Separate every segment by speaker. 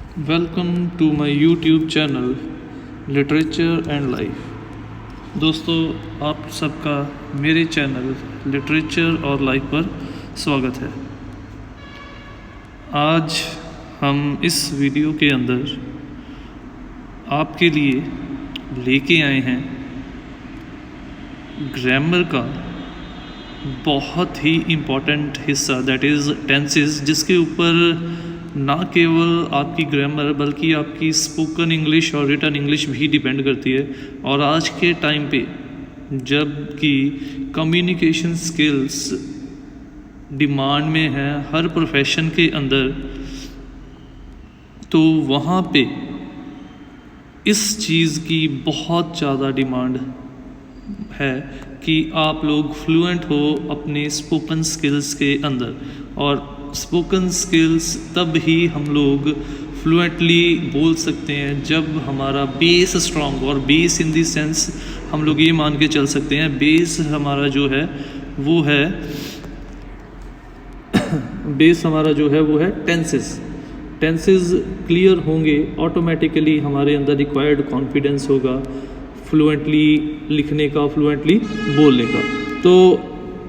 Speaker 1: Welcome to my YouTube channel literature and life. दोस्तों, आप सबका मेरे चैनल लिटरेचर और लाइफ पर स्वागत है। आज हम इस वीडियो के अंदर आपके लिए लेके आए हैं ग्रामर का बहुत ही इम्पॉर्टेंट हिस्सा, दैट इज़ टेंसेस, जिसके ऊपर ना केवल आपकी ग्रामर बल्कि आपकी स्पोकन इंग्लिश और रिटन इंग्लिश भी डिपेंड करती है। और आज के टाइम पे जबकि कम्युनिकेशन स्किल्स डिमांड में है हर प्रोफेशन के अंदर, तो वहाँ पे इस चीज़ की बहुत ज़्यादा डिमांड है कि आप लोग फ्लुएंट हो अपने स्पोकन स्किल्स के अंदर। और स्पोकन स्किल्स तब ही हम लोग फ्लुएंटली बोल सकते हैं जब हमारा बेस स्ट्रांग, और बेस इन द सेंस हम लोग ये मान के चल सकते हैं बेस हमारा जो है वो है बेस हमारा जो है वो है टेंसेस क्लियर होंगे, ऑटोमेटिकली हमारे अंदर रिक्वायर्ड कॉन्फिडेंस होगा फ्लुएंटली लिखने का, फ्लुएंटली बोलने का। तो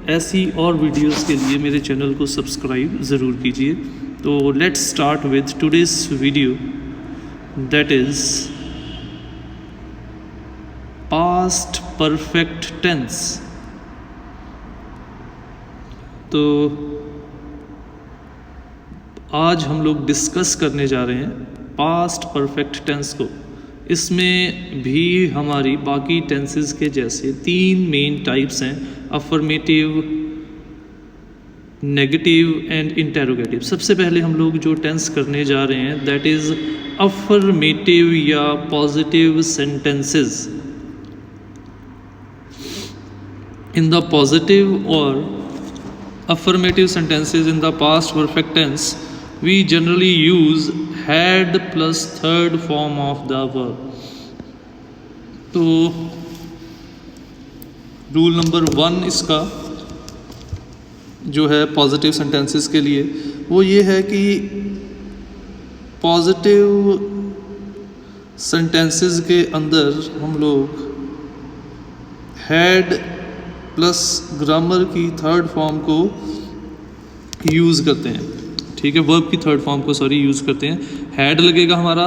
Speaker 1: ऐसी और वीडियोस के लिए मेरे चैनल को सब्सक्राइब ज़रूर कीजिए। तो let's start with today's video, that is past perfect tense. तो आज हम लोग डिस्कस करने जा रहे हैं पास्ट परफेक्ट टेंस को। इसमें भी हमारी बाकी टेंसेस के जैसे 3 मेन टाइप्स हैं, अफर्मेटिव, नेगेटिव एंड इंटेरोगेटिव। सबसे पहले हम लोग जो टेंस करने जा रहे हैं दैट इज़ अफर्मेटिव या positive sentences. In the positive और affirmative sentences in the past perfect tense, we generally use had plus third form of the verb. तो रूल नंबर 1 इसका जो है पॉजिटिव सेंटेंसेस के लिए वो ये है कि पॉजिटिव सेंटेंसेस के अंदर हम लोग हैड प्लस ग्रामर की थर्ड फॉर्म को यूज़ करते हैं। ठीक है, वर्ब की थर्ड फॉर्म को यूज़ करते हैं। हैड लगेगा हमारा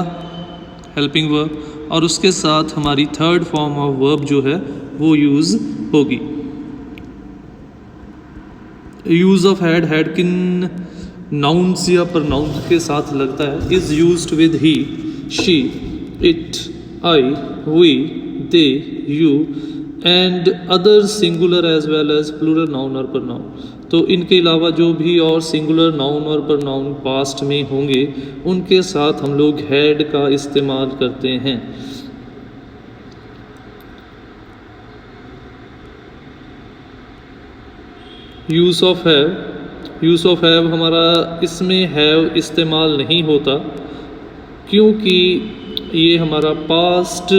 Speaker 1: हेल्पिंग वर्ब और उसके साथ हमारी थर्ड फॉर्म ऑफ वर्ब जो है वो यूज़ होगी। यूज़ ऑफ हैड किन नाउन्स या प्रनाउंस के साथ लगता है? Is used with he, she, it, I, we, they, you and other singular as well as plural noun और प्रनाउन। तो इनके अलावा जो भी और सिंगुलर नाउन और प्रनाउन पास्ट में होंगे उनके साथ हम लोग हैड का इस्तेमाल करते हैं। यूज़ ऑफ हैव हमारा इसमें हैव इस्तेमाल नहीं होता क्योंकि ये हमारा पास्ट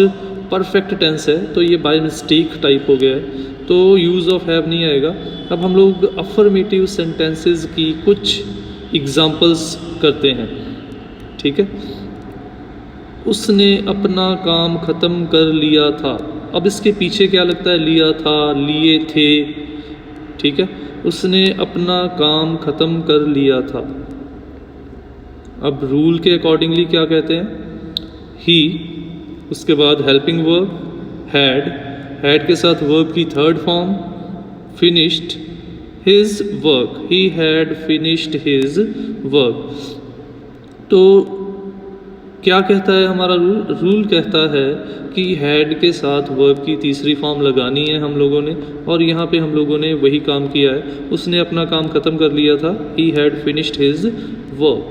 Speaker 1: परफेक्ट टेंस है, तो ये बाय मिस्टेक टाइप हो गया है, तो यूज़ ऑफ हैव नहीं आएगा। अब हम लोग अफर्मेटिव सेंटेंसेस की कुछ एग्जांपल्स करते हैं। ठीक है, उसने अपना काम ख़त्म कर लिया था। अब इसके पीछे क्या लगता है? लिया था, लिए थे। ठीक है, उसने अपना काम ख़त्म कर लिया था। अब रूल के अकॉर्डिंगली क्या कहते हैं? ही, उसके बाद हेल्पिंग वर्ब हैड के साथ वर्ब की third form finished his work, he had finished his work. तो क्या कहता है हमारा रूल कहता है कि हैड के साथ वर्ब की तीसरी फॉर्म लगानी है हम लोगों ने, और यहाँ पे हम लोगों ने वही काम किया है। उसने अपना काम ख़त्म कर लिया था, he had finished his work.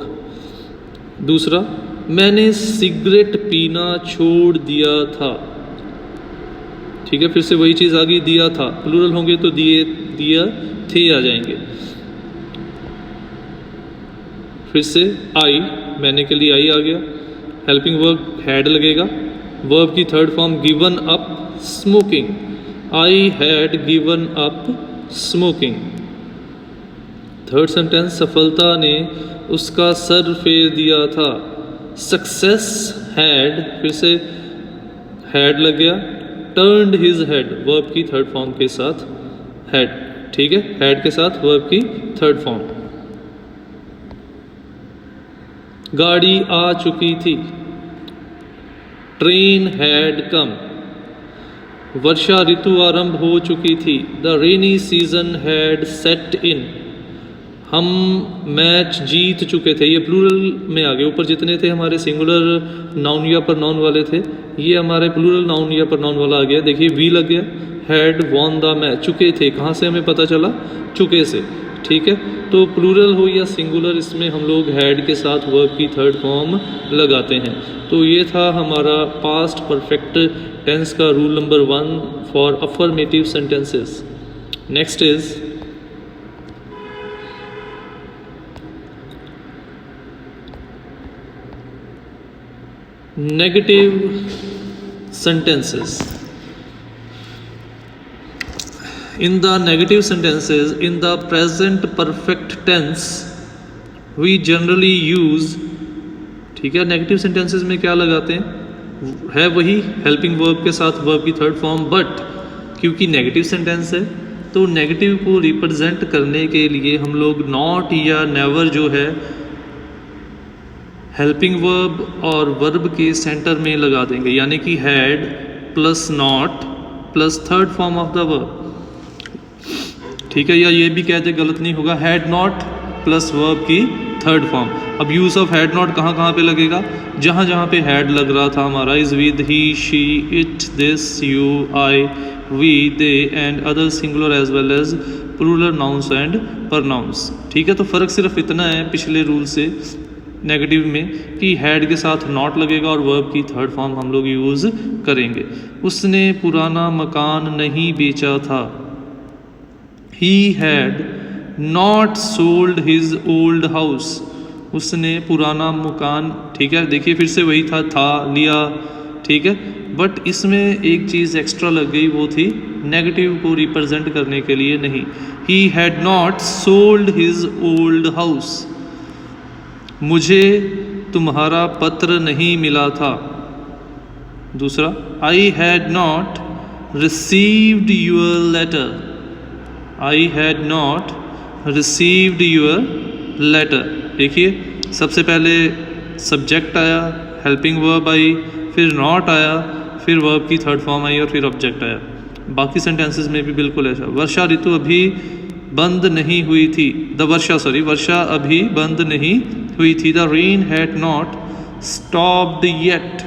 Speaker 1: दूसरा, मैंने सिगरेट पीना छोड़ दिया था। ठीक है, फिर से वही चीज़ आ गई, दिया था। प्लूरल होंगे तो दिया थे आ जाएंगे। फिर से आई, मैंने के लिए आई आ गया। हेल्पिंग वर्ब हैड लगेगा। वर्ब की third form given up smoking, I had given up smoking. Third sentence, सफलता ने उसका सर फेर दिया था, सक्सेस हैड, फिर से हैड लग गया, टर्न्ड हिज हेड वर्ब की थर्ड फॉर्म के साथ हैड, ठीक है, हैड के साथ वर्ब की थर्ड फॉर्म। गाड़ी आ चुकी थी, ट्रेन हैड कम, वर्षा ऋतु आरंभ हो चुकी थी, the rainy season had set in, हम मैच जीत चुके थे, ये प्लूरल में आ गए, ऊपर जितने थे हमारे सिंगुलर नाउन या प्रनाउन वाले थे, ये हमारे प्लूरल नाउन या प्रनाउन वाला आ गया, देखिए वी लग गया, हैड वॉन द मैच, चुके थे, कहाँ से हमें पता चला, चुके से, ठीक है। तो प्लूरल हो या सिंगुलर, इसमें हम लोग हैड के साथ वर्ब की थर्ड फॉर्म लगाते हैं। तो ये था हमारा पास्ट परफेक्ट टेंस का rule number 1 for affirmative sentences. Next is negative sentences. In the negative sentences, in the present perfect tense, we generally use, ठीक है, नेगेटिव सेंटेंसेस में क्या लगाते हैं, है वही हेल्पिंग वर्ब के साथ वर्ब की थर्ड फॉर्म, बट क्योंकि नेगेटिव सेंटेंस है तो नेगेटिव को रिप्रेजेंट करने के लिए हम लोग नॉट या नेवर जो है हेल्पिंग वर्ब और वर्ब के सेंटर में लगा देंगे, यानी कि had plus not plus third form of the verb, ठीक है, या ये भी कहते गलत नहीं होगा, हैड नॉट प्लस वर्ब की थर्ड फॉर्म। अब यूज़ ऑफ हैड नॉट कहाँ कहाँ पे लगेगा, जहाँ जहाँ पे हैड लग रहा था हमारा, is with he she it this you I we they and other singular as well as plural nouns and pronouns, ठीक है। तो फ़र्क सिर्फ इतना है पिछले रूल से नेगेटिव में कि हैड के साथ नॉट लगेगा और वर्ब की थर्ड फॉर्म हम लोग यूज़ करेंगे। उसने पुराना मकान नहीं बेचा था, ही had not sold his old house, उसने पुराना मकान, ठीक है, देखिए फिर से वही था लिया, ठीक है, बट इसमें एक चीज़ एक्स्ट्रा लग गई, वो थी नेगेटिव को रिप्रेजेंट करने के लिए नहीं, he had not sold his old house, मुझे तुम्हारा पत्र नहीं मिला था। दूसरा, I had not received your letter, I had not received your letter, देखिए सबसे पहले सब्जेक्ट आया, हेल्पिंग वर्ब आई, फिर नॉट आया, फिर वर्ब की थर्ड फॉर्म आई और फिर ऑब्जेक्ट आया। बाकी सेंटेंसेस में भी बिल्कुल ऐसा, वर्षा ऋतु अभी बंद नहीं हुई थी, वर्षा अभी बंद नहीं हुई थी, the rain had not stopped yet.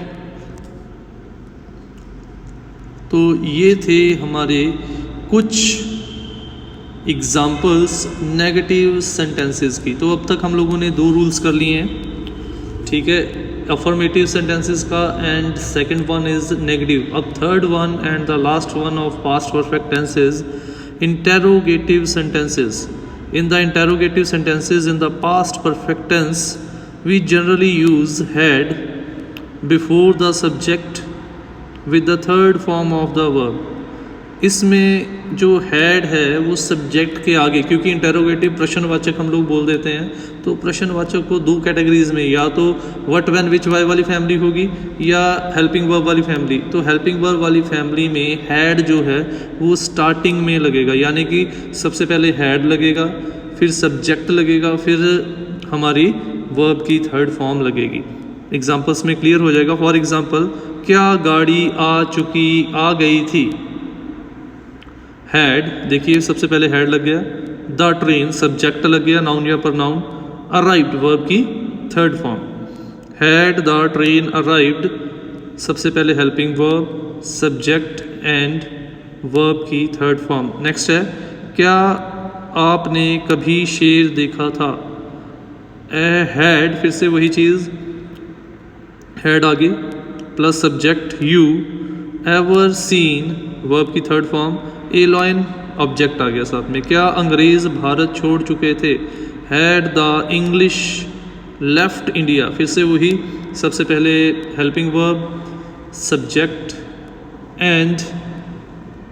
Speaker 1: तो ये थे हमारे कुछ एग्जाम्पल्स नेगेटिव सेंटेंसेस की। तो अब तक हम लोगों ने 2 रूल्स कर लिए हैं, ठीक है, अफर्मेटिव सेंटेंसेस का and second one is negative. अब third one and the last one of past perfect tense is interrogative sentences. In the interrogative sentences in the past perfect tense, we generally use had before the subject with the third form of the verb. इसमें जो had है वो subject के आगे, क्योंकि interrogative प्रश्नवाचक हम लोग बोल देते हैं, तो प्रश्नवाचक को 2 कैटेगरीज में, या तो व्हाट व्हेन विच वाई वाली फैमिली होगी या हेल्पिंग वर्ब वाली फैमिली। तो हेल्पिंग वर्ब वाली फैमिली में हैड जो है वो स्टार्टिंग में लगेगा, यानी कि सबसे पहले हैड लगेगा, फिर सब्जेक्ट लगेगा, फिर हमारी वर्ब की थर्ड फॉर्म लगेगी। एग्जाम्पल्स में क्लियर हो जाएगा। फॉर एग्जाम्पल, क्या गाड़ी आ गई थी, हैड, देखिए सबसे पहले हैड लग गया, द ट्रेन सब्जेक्ट लग गया, नाउन या प्रनाउन, अराइव्ड वर्ब की third form, had the train arrived, सबसे पहले helping verb, subject and verb की थर्ड फॉर्म। नेक्स्ट है, क्या आपने कभी शेर देखा था, हैड, फिर से वही चीज़, हैड आगे plus subject you, ever seen verb की थर्ड फॉर्म, एलॉइन ऑब्जेक्ट आ गया साथ में। क्या अंग्रेज़ भारत छोड़ चुके थे, had the English left India, फिर से वही, सबसे पहले helping verb, subject and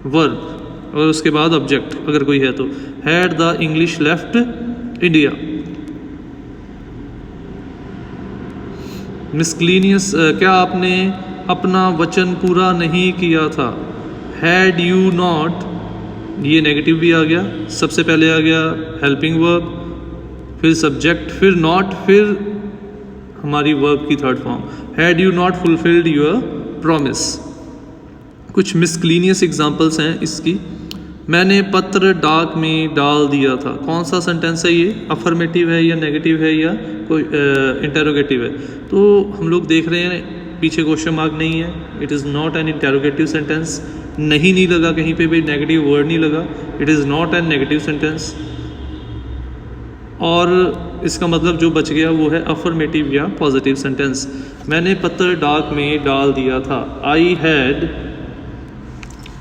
Speaker 1: verb और उसके बाद ऑब्जेक्ट अगर कोई है तो, had the English left India. Miscellaneous, क्या आपने अपना वचन पूरा नहीं किया था। हैड यू नॉट, ये नेगेटिव भी आ गया, सबसे पहले आ गया हेल्पिंग वर्ब, फिर सब्जेक्ट, फिर नॉट, फिर हमारी वर्ब की third form. Had you not fulfilled your promise. कुछ मिसक्लीनियस एग्जांपल्स हैं इसकी। मैंने पत्र डाक में डाल दिया था। कौन सा सेंटेंस है ये, अफर्मेटिव है या नेगेटिव है या कोई इंटेरोगेटिव है। तो हम लोग देख रहे हैं पीछे क्वेश्चन मार्क नहीं है, it is not an interrogative sentence. नहीं लगा कहीं पे भी, नेगेटिव वर्ड नहीं लगा, it is not an negative sentence. और इसका मतलब जो बच गया वो है अफर्मेटिव या पॉजिटिव सेंटेंस। मैंने पत्र डाक में डाल दिया था। I had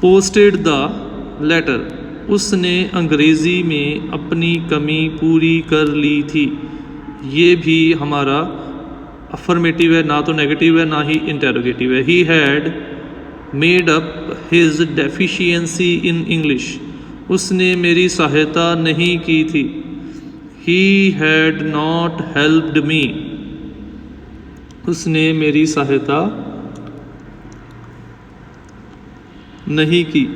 Speaker 1: posted the letter, उसने अंग्रेज़ी में अपनी कमी पूरी कर ली थी। ये भी हमारा अफर्मेटिव है, ना तो नेगेटिव है ना ही इंटेरोगेटिव है। He had made up his deficiency in English, उसने मेरी सहायता नहीं की थी। ही हैड नॉट हेल्प्ड मी, उसने मेरी सहायता नहीं की।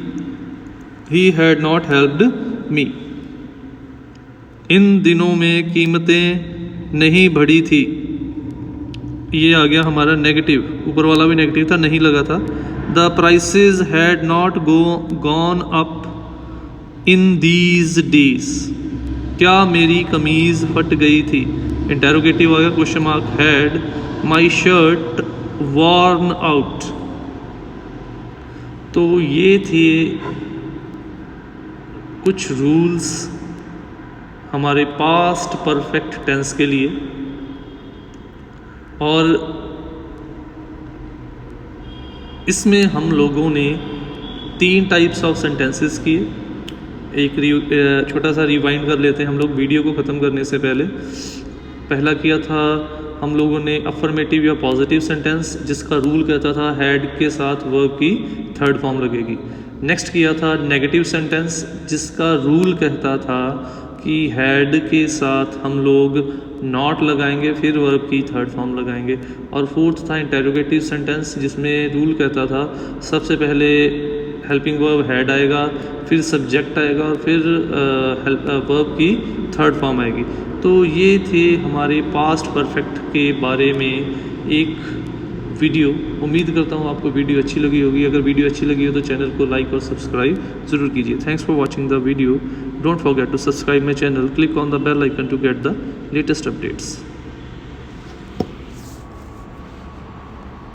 Speaker 1: He had not helped me. इन दिनों में कीमतें नहीं बढ़ी थी। ये आ गया हमारा नेगेटिव, ऊपर वाला भी नेगेटिव था, नहीं लगा था। The prices had not gone up in these days. क्या मेरी कमीज़ फट गई थी। इंटेरोगेटिव आ गया question mark. Had my shirt worn out। तो ये थे कुछ रूल्स हमारे पास्ट परफेक्ट टेंस के लिए। और इसमें हम लोगों ने 3 टाइप्स ऑफ सेंटेंसेस किए। एक छोटा सा रिवाइंड कर लेते हैं हम लोग वीडियो को ख़त्म करने से पहले। पहला किया था हम लोगों ने अफर्मेटिव या पॉजिटिव सेंटेंस, जिसका रूल कहता था हैड के साथ वर्ब की थर्ड फॉर्म लगेगी। नेक्स्ट किया था नेगेटिव सेंटेंस, जिसका रूल कहता था कि हैड के साथ हम लोग नॉट लगाएंगे, फिर वर्ब की थर्ड फॉर्म लगाएंगे। और फोर्थ था इंटेरोगेटिव सेंटेंस, जिसमें रूल कहता था सबसे पहले हेल्पिंग वर्ब हैड आएगा, फिर सब्जेक्ट आएगा और फिर वर्ब की थर्ड फॉर्म आएगी। तो ये थे हमारे पास्ट परफेक्ट के बारे में एक वीडियो। उम्मीद करता हूँ आपको वीडियो अच्छी लगी होगी। अगर वीडियो अच्छी लगी हो तो चैनल को लाइक और सब्सक्राइब ज़रूर कीजिए। Thanks for watching the video. Don't forget to subscribe my channel, click on the bell icon to get the latest updates.